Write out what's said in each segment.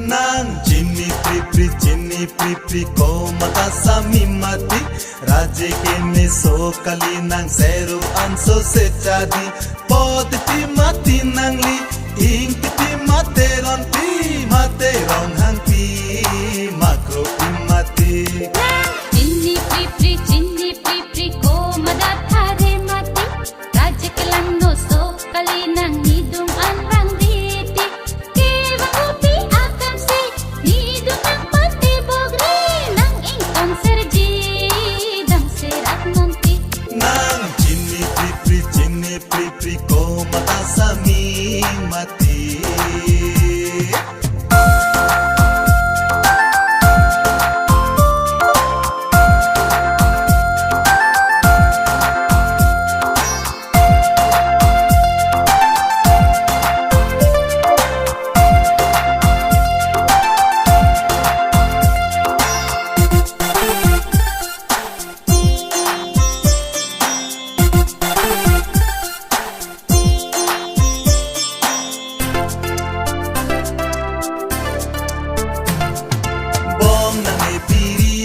Nang Jinni Pri ko mata sami mati Raje ke me so kali nang seru anso se jadi Pod ti mati nang li ing ti mate ron hang pi makro pi mati Jinni Pri ko mata thare mati Raje ke lang no so kali nang hidung an rang diti ke wangupi akan se hidung ang pati bogri nang ingkong serji dang serat nanti Nang Jinni Pri ko mata sami mati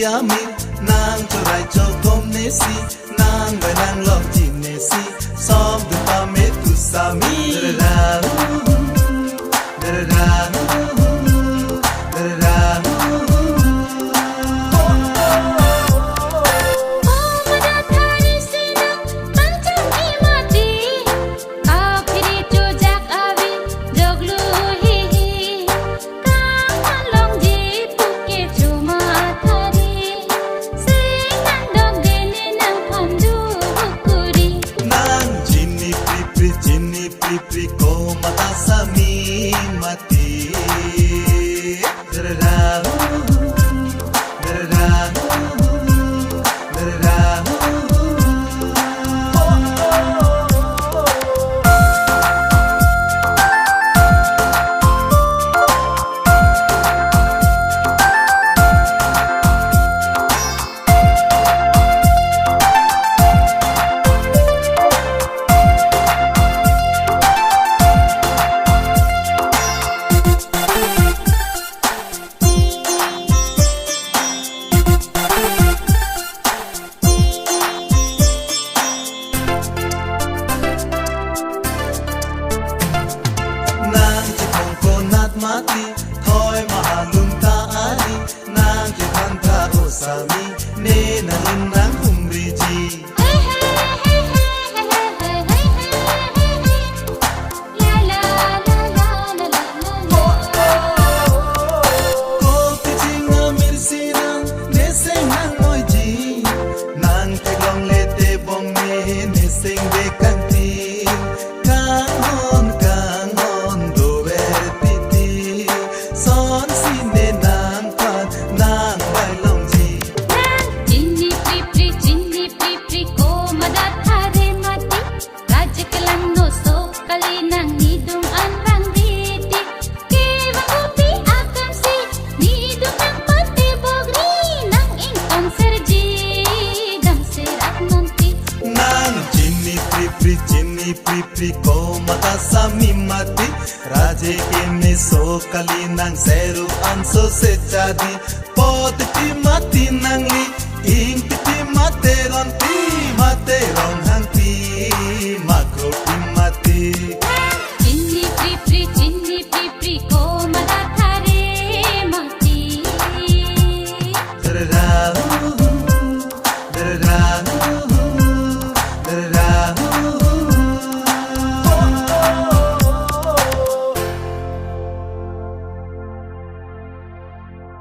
Amin nang chorai chokom nesi nang nang lom jin nesi som du pa me tu sami Pri ko mata sami mati mati thoi mahalum ta ali nang ke thanta o sami ne nalin nang umri ji ko pichinga mirsina ne seng nang moi ji nang te long le te bong me ne seng de kanti Pri ko mata sami mati Raje ke me so kali nang seru anso se jadi Pod ti mati nang li ing